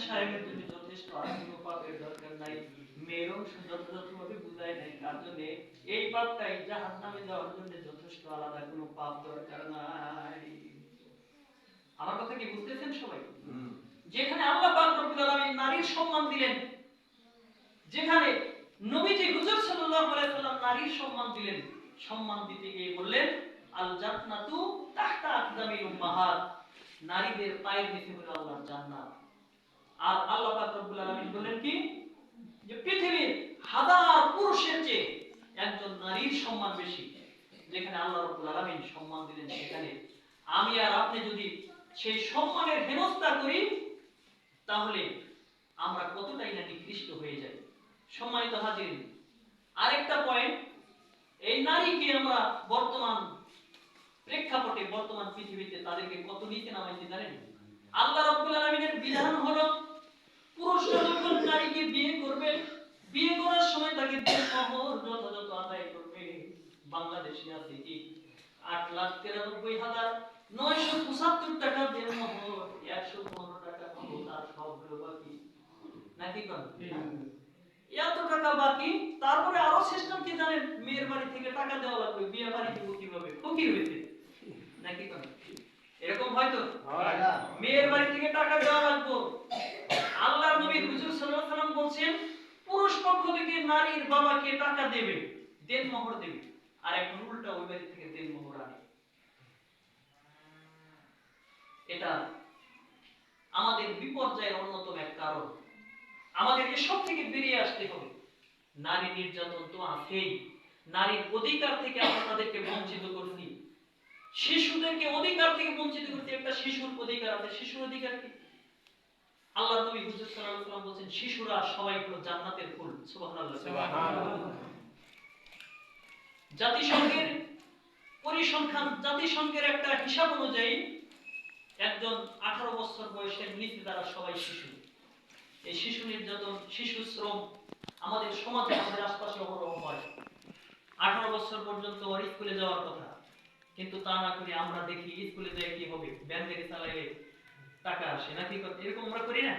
সাহেবের জন্য যথেষ্ট, আর কোনো পাপের দরকার নাই। মেয়ের অংশ যথাযথভাবে বুঝায় নাই, তার জন্য এই পাপটাই জাহান্নামে যাওয়ার জন্য যথেষ্ট, আলাদা কোনো পাপ দরকার নাই। আমার কথা কি বুঝতেছেন সবাই? যেখানে আল্লাহ পাক রব্বুল আলামিন নারীর সম্মান দিলেন, যেখানে নবীজি হুজুর সাল্লাল্লাহু আলাইহি ওয়াসাল্লাম নারীর সম্মান দিলেন, সম্মান দিতে গিয়ে বললেন আল জান্নাতু তাহতা আকদামিল উম্মাহাত, নারীদের পায়ের নিচে হলো আল্লাহর জান্নাত। আর আল্লাহ পাক রব্বুল আলামিন বললেন কি, যে পৃথিবীর হাজার পুরুষের চেয়ে একজন নারীর সম্মান বেশি। যেখানে আল্লাহ রাব্বুল আলামিন সম্মান দিলেন, সেখানে আমি আর আপনি যদি সেই সম্মানের হেনস্থা করি, তাহলে আমরা কতটাই না নিকৃষ্ট হয়ে যাই। সম্মানিত হাজিরিন, আরেকটা পয়েন্ট, এই নারীকে আমরা বর্তমান প্রেক্ষাপটে, বর্তমান পৃথিবীতে তাদেরকে কত নিচে নামাইতে জানেন? আল্লাহ রাব্বুল আলামিনের বিধান হলো, পুরুষরা যখন নারীকে বিয়ে করবে, বিয়ে করার সময় তাকে মোহর যথাযথ আদায় করবে। বাংলাদেশে আছে কি 8,93,975 টাকা দেড় মোহর, 115 টাকা নগদ, আর সবগুলো বাকি। নাকি কোন এত টাকা বাকি, তারপরে আরো সিস্টেম কি জানেন? মেয়ের বাড়ি থেকে টাকা দেওয়া লাগবে, বিয়ে বাড়ি দিব কিভাবে? ফকির হইতে। নাকি কোন এরকম হয়তো হয় না? মেয়ের বাড়ি থেকে টাকা দেওয়া লাগবে। আল্লাহর নবী হুজুর সাল্লাল্লাহু আলাইহি ওয়াসাল্লাম বলেন, পুরুষ পক্ষ থেকে নারীর বাবাকে টাকা দেবে, দেন মোহর দেবে, আর এখন উল্টা ওই বাড়ি থেকে দেন মোহর আনে। এটা আমাদের বিপর্যয়ের অন্যতম এক কারণ। আমাদেরকে সব থেকে বেরিয়ে আসতে হবে। নারী নির্যাতন তো আছেই, নারীর অধিকার থেকে আমরা তাদেরকে বঞ্চিত করছি, শিশুদেরকে অধিকার থেকে বঞ্চিত করছি। একটা শিশুর অধিকার আছে, শিশুর অধিকার কি? আল্লাহ নবী হুজুর সাল্লাল্লাহু আলাইহি ওয়াসাল্লাম বলেন, শিশুরা সবাই হলো জান্নাতের ফুল। সুবহানাল্লাহ, সুবহানাল্লাহ। জাতিসংঘের পরিসংখ্যান, জাতিসংঘের একটা হিসাব অনুযায়ী একজন 18 বছর বয়সের নিচে যারা সবাই শিশু, এই শিশু নির্যাতন, শিশু শ্রম আমাদের সমাজে, আমাদের আশপাশে অহরহ হয়। 18 বছর পর্যন্ত ওর স্কুলে যাওয়ার কথা, কিন্তু তা না করে আমরা দেখি স্কুলে যায় কি হবে, ব্যান গাড়ি চালাইলে টাকা আসে। নাকি এরকম আমরা করি না?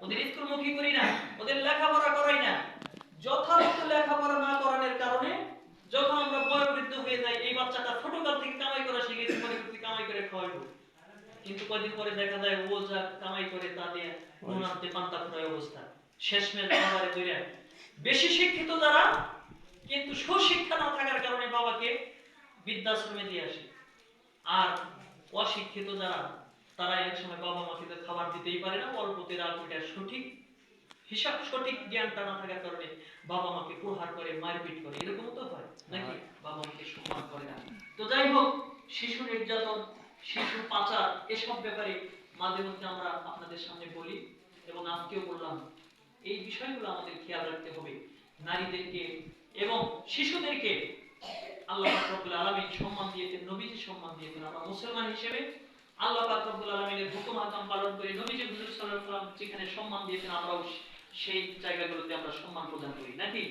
ওদের স্কুলমুখী করি না, ওদের লেখাপড়া করাই না। যথাযথ লেখাপড়া না করানোর কারণে যখন আমরা বয়োবৃদ্ধ হয়ে যাই, এই বাচ্চাটা ছোটকাল থেকে কামাই করা শিখে গেছে, মনে করছি কামাই করে খাওয়াইবো, কিন্তু কয়েকদিন পরে দেখা যায় ও যা কামাই করে তা দিয়ে নুনান্তে পান্তা ফুটায় অবস্থা। শেষমেশ বাবারে ধরে, বেশি শিক্ষিত যারা কিন্তু সুশিক্ষা না থাকার কারণে বাবাকে বৃদ্ধাশ্রমে দিয়ে আসে, আর অশিক্ষিত যারা তারা এক সময় বাবা মাকে খাবার দিতেই পারে না, অল্পতে রাত ওইটা সঠিক হিসাব, সঠিক জ্ঞানটা না থাকার কারণে বাবা মাকে প্রহার করে, মারপিট করে, এরকম তো হয় নাকি? বাবা মাকে সম্মান করে না। তো যাই হোক, শিশু নির্যাতন, শিশু পাচার, এসব ব্যাপারে মাঝে মধ্যে আমরা আপনাদের সামনে বলি, এবং আজকেও বললাম। এই বিষয়গুলো আমাদের খেয়াল রাখতে হবে। নারীদেরকে এবং শিশুদেরকে আল্লাহ পাক রব্বুল আলামিন সম্মান দিয়েছেন, নবীজি সম্মান দিয়েছেন। আমরা মুসলমান হিসেবে আল্লাহ পাক রব্বুল আলামিনের হুকুম আহকাম পালন করে, নবীজি হুজুর সাল্লাল্লাহু আলাইহি ওয়াসাল্লাম যেখানে সম্মান দিয়েছেন, আমরাও সেই জায়গাগুলোতে আমরা সম্মান প্রদান করি। নাকি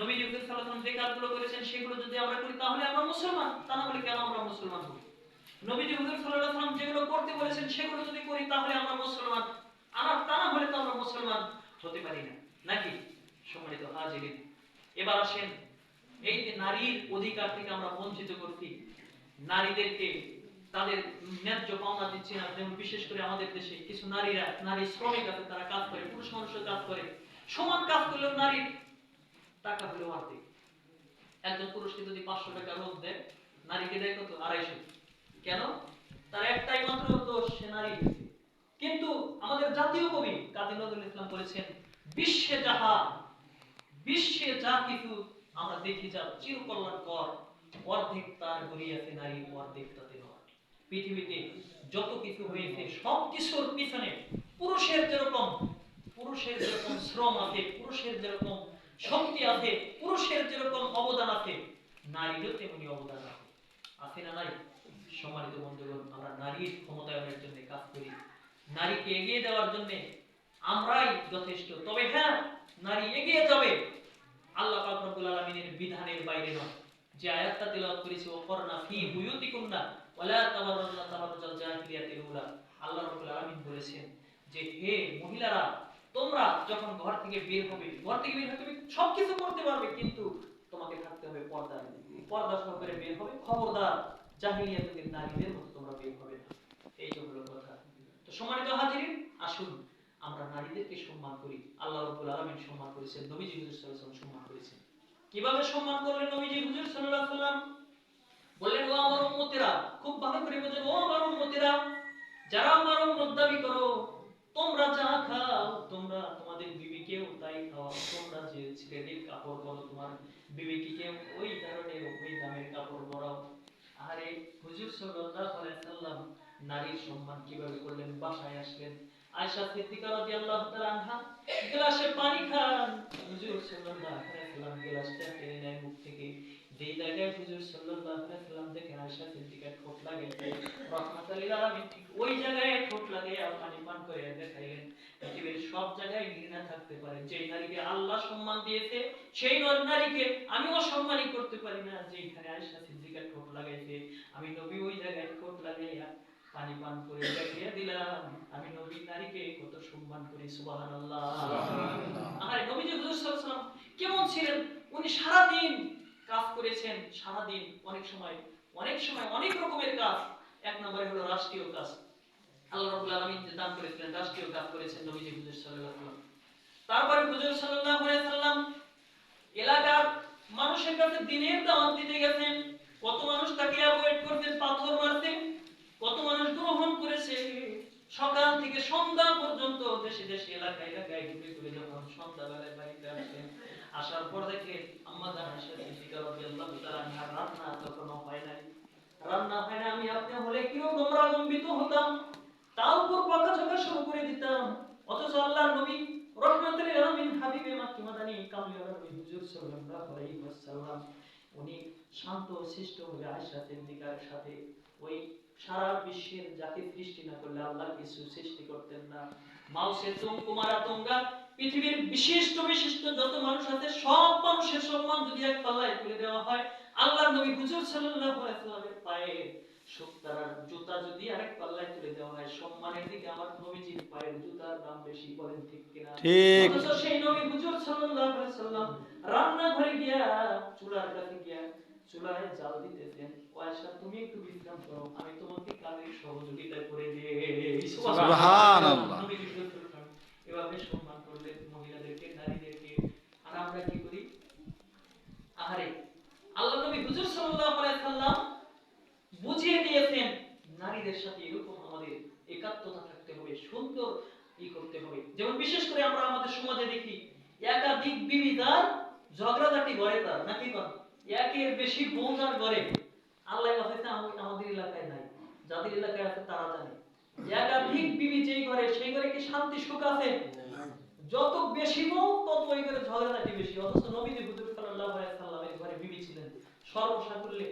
নবীজি হুজুর সাল্লাল্লাহু আলাইহি ওয়াসাল্লাম যে কাজগুলো করেছেন সেগুলো যদি আমরা করি, তাহলে আমরা মুসলমান। তা না হলে কেন আমরা মুসলমান হব? নবীজি হুজুর সাল্লাল্লাহু আলাইহি ওয়াসাল্লাম যেগুলো করতে বলেছেন সেগুলো যদি করি, তাহলে আমরা মুসলমান। আর তা না হলে তো আমরা মুসলমান হতে পারি না। নাকি সম্মানিত হাজিরিন, এবার আসেন, এই যে নারীর অধিকার থেকে আমরা বঞ্চিত করছি, নারীদেরকে তাদের ন্যায্য পাওনা দিচ্ছি না। যেমন বিশেষ করে আমাদের দেশে কিছু নারীরা, নারী শ্রমিক আছে, তারা কাজ করে, পুরুষ মানুষের কাজ করে, সমান কাজ করলেও নারীর টাকা হলেও অর্ধেক। একজন পুরুষকে যদি 500 টাকা রোজ দেয়, নারীকে দেয় কত? 250। কেন? তার একটাই মাত্র দোষ, সে নারী হয়েছে। কিন্তু আমাদের জাতীয় কবি কাজী নজরুল ইসলাম বলেছেন, বিশ্বে যা কিছু আমরা দেখি যা চিরকল্যাণকর, অর্ধেক তার গড়িয়াছে নারী, অর্ধেক তাতে নয়। পৃথিবীতে যত কিছু হয়েছে সব কিছুর পিছনে পুরুষের যেরকম শ্রম আছে, পুরুষের যেরকম শক্তি আছে, পুরুষের যেরকম অবদান আছে, নারীরও তেমনি অবদান আছে। আছে না নাই? সম্মানিত বন্ধুগণ, আমরা নারীর ক্ষমতায়নের জন্য কাজ করি, নারীকে এগিয়ে দেওয়ার জন্য আমরাই যথেষ্ট। তবে হ্যাঁ, নারী এগিয়ে যাবে আল্লাহ পাক রব্বুল আলামিনের বিধানের বাইরে নয়। যে আয়াতটা তেলাওয়াত করেছি, ওয়াকরনা ফি বুয়ুতিকুন্না ওয়ালা তাবাররাজনা তাবাররুজাল জাহিলিয়াতিল উলা, আল্লাহ রাব্বুল আলামিন বলেছেন যে হে মহিলারা, তোমরা যখন ঘর থেকে বের হবে তুমি সবকিছু করতে পারবে, কিন্তু তোমাকে থাকতে হবে পর্দা, পর্দা সহকারে বের হবে। খবরদার জাহিলিয়াতের নারীদের মতো তোমরা বের হবে না। এই যে হলো কথা। তো সম্মানিত হাজিরিন, আসুন আমরা নারীদেরকে সম্মান করি। আল্লাহ রাব্বুল আলামিন সম্মান করেছেন, নবীজি হুজুর সাল্লাল্লাহু আলাইহি ওয়াসাল্লাম সম্মান করেছেন। কিভাবে সম্মান করলেন নবীজি হুজুর সাল্লাল্লাহু আলাইহি ওয়াসাল্লাম? বললেন, ও আমার উম্মতেরা, খুব ভালো করে বোঝেন, ও আমার উম্মতেরা, যারা আমার উম্মত দাবি করো, তোমরা যা খাও, তোমরা তোমাদের বিবিকেও তাই খাওয়াও। তোমরা যে ছেলেদের কাপড় পরো, তোমার বিবিকেও ওই ধরনের ওই দামের কাপড় পরাও। আরে হুজুর সাল্লাল্লাহু আলাইহি ওয়াসাল্লাম নারীর সম্মান কিভাবে করলেন? বাসায় আসলেন, আয়েশা সিদ্দিকা রাদিয়াল্লাহু তাআলা আনহা গ্লাসে পানি খান, হুজুর সাল্লাল্লাহু আলাইহি ওয়াসাল্লাম গ্লাসটা টেনে নেয় মুখ থেকে। যেই জায়গায় হুজুর সাল্লাল্লাহু আলাইহি ওয়াসাল্লাম দেখেন আয়েশা সিদ্দিকা ঠোঁট লাগাইছে, রাহমাতুল লিল আলামিন ঠিক ওই জায়গায় ঠোঁট লাগাইয়া পানি পান করে দেখাইলেন। পৃথিবীর সব জায়গায় ঘৃণা থাকতে পারে, যেই নারীকে আল্লাহ সম্মান দিয়েছে সেই নারীকে আমি অসম্মানই করতে পারি না। যেখানে আয়েশা সিদ্দিকা ঠোঁট লাগাইছে, আমি নবী ওই জায়গায় ঠোঁট লাগাইয়া পানি পান করে দেখিয়ে দিলাম আমি নবী নারীকে কত সম্মান করি। সুবহানাল্লাহ, সুবহানাল্লাহ। আর নবীজি হুজুর সাল্লাল্লাহু আলাইহি ওয়াসাল্লাম কেমন ছিলেন? উনি সারা দিন কাজ করেছেন, সারা দিন অনেক সময় অনেক রকমের কাজ। এক নম্বরে হলো রাষ্ট্রীয় কাজ, আল্লাহ রাব্বুল আলামিন যে দান করেছিলেন, রাষ্ট্রীয় কাজ করেছেন নবীজি হুজুর সাল্লাল্লাহু আলাইহি ওয়াসাল্লাম। তারপরে হুজুর সাল্লাল্লাহু আলাইহি ওয়াসাল্লাম এলাকার মানুষের কাছে দিনের দাওয়াত দিতে গেছেন। কত মানুষ তাকে অ্যাভয়েড করতে, পাথর মারতে, কত মানুষ গ্রহণ করেছে। সকাল থেকে সন্ধ্যা পর্যন্ত দেশে দেশে এলাকায় ঘুরে ঘুরে যখন সন্ধ্যাবেলায় বাড়িতে আসেন, আসার পর দেখে আম্মা জান আয়েশা সিদ্দিকা রাদিয়াল্লাহু তাআলা আনহা রান্না তখনো হয় নাই। আমি আপনি হলে কিরকম রাগান্বিত হতাম, তার উপর বকাঝকা শুরু করে দিতাম। অথচ আল্লাহর নবী রাহমাতুল লিল আলামিন হাবিবে মাক্কি মাদানী কামলিওয়ালা নবী হুজুর সাল্লাল্লাহু আলাইহি ওয়াসাল্লাম উনি শান্ত শিষ্ট হয়ে আয়েশা সিদ্দিকার সাথে ওই সারা বিশ্বের যাকে সৃষ্টি না করলে আল্লাহ কিছু সৃষ্টি করতেন না। মাউসে তুম কুমারা তুঙ্গা, পৃথিবীর বিশিষ্ট বিশিষ্ট যত মানুষ আছে সব মানুষের সম্মান যদি এক পাল্লায় তুলে দেওয়া হয়, আল্লাহর নবী হুজুর সাল্লাল্লাহু আলাইহি ওয়াসাল্লামের পায়ে সুতার জুতা যদি আরেক পাল্লায় তুলে দেওয়া হয়, সম্মানের দিকে আমার নবীজির পায়ের জুতার দাম বেশি। বলেন ঠিক কিনা? ঠিক। অথচ সেই নবী হুজুর সাল্লাল্লাহু আলাইহি ওয়াসাল্লাম রান্নাঘরে গিয়া চুলার কাছে গিয়া চুলায় জাল দিতেছেন। আয়েশা, তুমি একটু বিশ্রাম করো, আমি তোমাকে কাজের সহযোগিতা করে দেই। সুবহানাল্লাহ। নবী হুজুর এভাবে সম্মান করলেন মহিলাদেরকে, নারীদেরকে। আর আমরা কি করি? আহারে, আল্লাহ নবী হুজুর সাল্লাল্লাহু আলাইহি ওয়াসাল্লাম বুঝিয়ে দিয়েছেন নারীদের সাথে এরকম আমাদের একাত্মতা থাকতে হবে, সুন্দর করতে হবে। যেমন বিশেষ করে আমরা আমাদের সমাজে দেখি একাধিক বিবিধার ঝগড়াঝাটি ঘরে তার নাকি কোন একের বেশি বউ যার ঘরে, আল্লাহ বাঁচাইতে আমাদের এলাকায় নাই, যাদের এলাকায় আছে তারা জানে। একাধিক বিবি যেই ঘরে, সেই ঘরে কি শান্তি সুখ আছে? যত বেশি বউ তত ওই ঘরে ঝগড়াঝাটি বেশি। অথচ নবীজি হুজুর সাল্লাল্লাহু আলাইহি ওয়াসাল্লামের ঘরে বিবি ছিলেন সর্বসাকুল্যে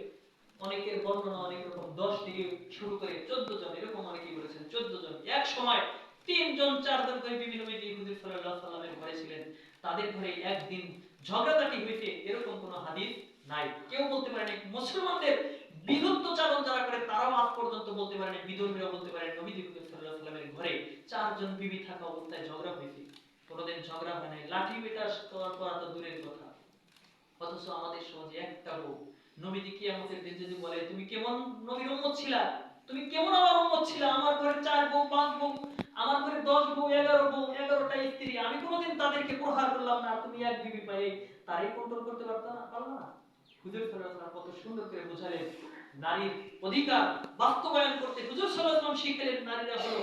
অনেকের বর্ণনা অনেক রকম, 10 থেকে শুরু করে 14 জন, এরকম অনেকেই বলেছেন 14 জন। এক সময় 3 জন 4 জন করে বিবি নবীজি হুজুর সাল্লাল্লাহু আলাইহি ওয়াসাল্লামের ঘরে ছিলেন। তাদের ঘরে একদিন ঝগড়াঝাটি হইতে এরকম কোনো হাদিস নাই। কেউ বলতে পারে না। মুসলমানদের বিরুদ্ধচারণ যারা করে তারাও আজ পর্যন্ত বলতে পারে না, বিধর্মীরা বলতে পারে নবীজি হুজুর সাল্লাল্লাহু আলাইহি ওয়াসাল্লামের ঘরে 4 জন বিবি থাকা অবস্থায় ঝগড়া হয়েছে। কোনোদিন ঝগড়া হয় নাই, লাঠি পেটা করা তো দূরের কথা। অথচ আমাদের সমাজে একটা লোক নবীজি কিয়ামতের দিন যদি বলে, তুমি কেমন নবীর উম্মত ছিলা, তুমি কেমন আমার উম্মত ছিলা, আমার ঘরে 4 বউ 5 বউ, আমার ঘরে 10 বউ 11 বউ 11টা স্ত্রী, আমি কোনোদিন তাদেরকে প্রহার করলাম না, তুমি এক বিবি পাই তারই কন্ট্রোল করতে পারতা না, পারলা না? হুজুর সাল্লাল্লাহু আলাইহি ওয়াসাল্লাম কত সুন্দর করে বোঝালেন নারীর অধিকার বাস্তবায়ন করতে। হুজুর সাল্লাল্লাহু আলাইহি ওয়াসাল্লাম শিখালেন নারীরা হলো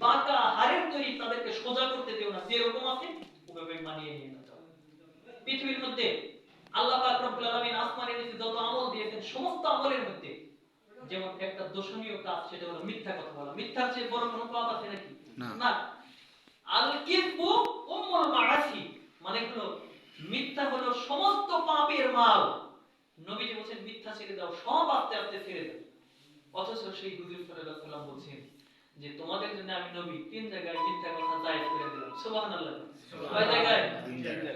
বাঁকা হাড়ের তৈরি, তাদেরকে সোজা করতে দিও না, যেরকম আছে ওভাবে মানিয়ে নিয়ে নাও। পৃথিবীর মধ্যে আল্লাহ পাক রব্বুল আলামিন আসমানের নিচে যত আমল দিয়েছেন, সমস্ত আমলের মধ্যে যেমন একটা দোষণীয় কাজ, সেটা হলো মিথ্যা কথা বলা। মিথ্যার চেয়ে বড় কোনো পাপ আছে নাকি? না। আল কিযবু উম্মুল মাআসি, মানে হলো মিথ্যা হলো সমস্ত পাপের মাল। নবীজি বলেন মিথ্যা ছেড়ে দাও, সব আস্তে আস্তে ছেড়ে দাও। অথচ সেই হুজুর সাল্লাল্লাহু আলাইহি ওয়াসাল্লাম বলেন যে তোমাদের জন্য আমি নবী 3 জায়গায় মিথ্যা কথা জায়েজ করে দিলাম। সুবহানাল্লাহ। কয় জায়গায়?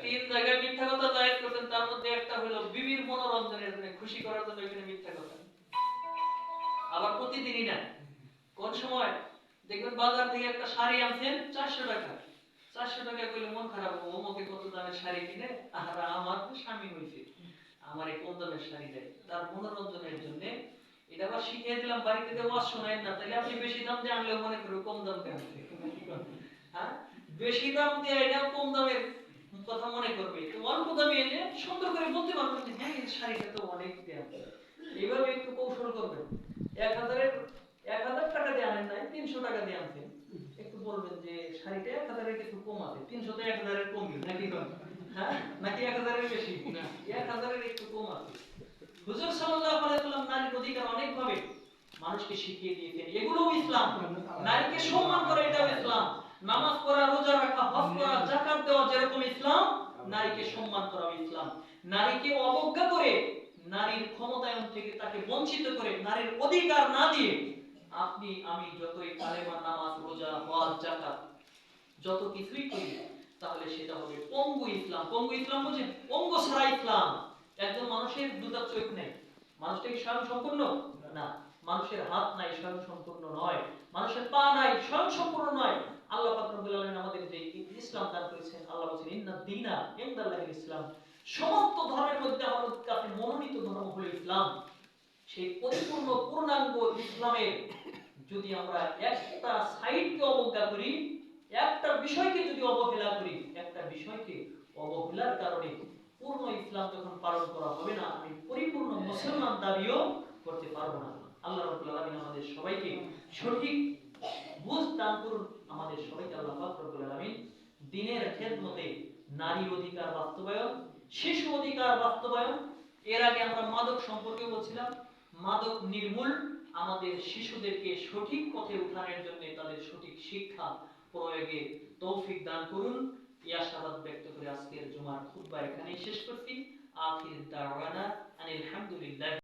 3 জায়গায় মিথ্যা কথা জায়েজ করেছেন। তার মধ্যে একটা হলো বিবির মনোরঞ্জনের জন্য, খুশি করার জন্য এখানে মিথ্যা কথা। আবার প্রতিদিনই না, কোন সময় দেখবেন বাজার থেকে একটা শাড়ি আনছেন 400 টাকা, 400 টাকা কইলে মন খারাপ হবে, অমুকে কত দামের শাড়ি কিনে, আর আমার তো স্বামী হইছে, আমার এই কম দামের শাড়ি দেয়। তার মনোরঞ্জনের জন্য এটা আবার শিখিয়ে দিলাম, বাড়িতে যে ওয়াজ শোনায় না, তাহলে আপনি বেশি দাম দিয়ে আনলেও মনে করো কম দাম দিয়ে আনছে। হ্যাঁ, বেশি দাম দিয়ে এটাও কম দামের কথা মনে করবে, তো অল্প দামে এনে সুন্দর করে বলতে পারবেন যে হ্যাঁ এই শাড়িটা তো অনেক দাম। এইভাবে একটু কৌশল করবেন। 1000 টাকা দিয়ে আনেন নাই, 300 টাকা দিয়ে আনছেন, একটু বলবেন যে শাড়িটা 1000 কিছু কম আছে, 300 তো 1000 কমই নাকি কম, হ্যাঁ নাকি 1000 বেশি, না 1000 একটু কম আছে। হুজুর সাল্লাল্লাহু আলাইহি ওয়াসাল্লাম নারীর অধিকার অনেক ভাবে মানুষকে শিখিয়ে দিয়েছেন, এগুলোও ইসলাম। নারীকে সম্মান করা এটাও ইসলাম। নামাজ পড়া, রোজা রাখা, হজ করা, যাকাত দেওয়া যেরকম ইসলাম, নারীকে সম্মান করাও ইসলাম। নারীকে অবজ্ঞা করে, নারীর ক্ষমতায়ন থেকে তাকে বঞ্চিত করে, নারীর অধিকার না দিয়ে আপনি আমি যতই কালেমা, নামাজ, রোজা, হজ, যাকাত যত কিছুই করি, তাহলে সেটা হবে পঙ্গু ইসলাম। পঙ্গু ইসলাম বুঝেন? অঙ্গ ছাড়া ইসলাম। একজন মানুষের দুটা চোখ নেই, মানুষটা কি স্বয়ং সম্পূর্ণ? না। মানুষের হাত নাই, স্বয়ং সম্পূর্ণ নয়। মানুষের পা নাই, স্বয়ং সম্পূর্ণ নয়। আল্লাহ পাক রব্বুল আলামিন আমাদের যে ইসলাম দান করেছেন, আল্লাহ বলেছেন ইন্নাদ দীনা ইনদাল্লাহিল ইসলাম, সমস্ত ধর্মের মধ্যে আমার কাছে মনোনীত ধর্ম হলো ইসলাম। সেই পরিপূর্ণ পূর্ণাঙ্গ ইসলামের যদি আমরা একটা সাইডকে অবজ্ঞা করি, একটা বিষয়কে যদি অবহেলা করি, একটা বিষয়কে অবহেলার কারণে পূর্ণ ইসলাম যখন পালন করা হবে না, আমি পরিপূর্ণ মুসলমান দাবিও করতে পারবো না। আল্লাহ রাব্বুল আলামিন আমাদের সবাইকে সঠিক বুঝ দান করুন। আমাদের সবাইকে আল্লাহ পাক রব্বুল আলামিন দ্বীনের খেদমতে নারী অধিকার বাস্তবায়ন, শিশু অধিকার বাস্তবায়ন, এর আগে আমরা মাদক সম্পর্কে বলছিলাম, মাদক নির্মূল, আমাদের শিশুদেরকে সঠিক পথে উঠানোর জন্য তাদের সঠিক শিক্ষা প্রয়োগে তৌফিক দান করুন। এই আশাবাদ ব্যক্ত করে আজকের জুমার খুতবা এখানেই শেষ করছি। আখির দাওয়ানা আনিল হামদুলিল্লাহ।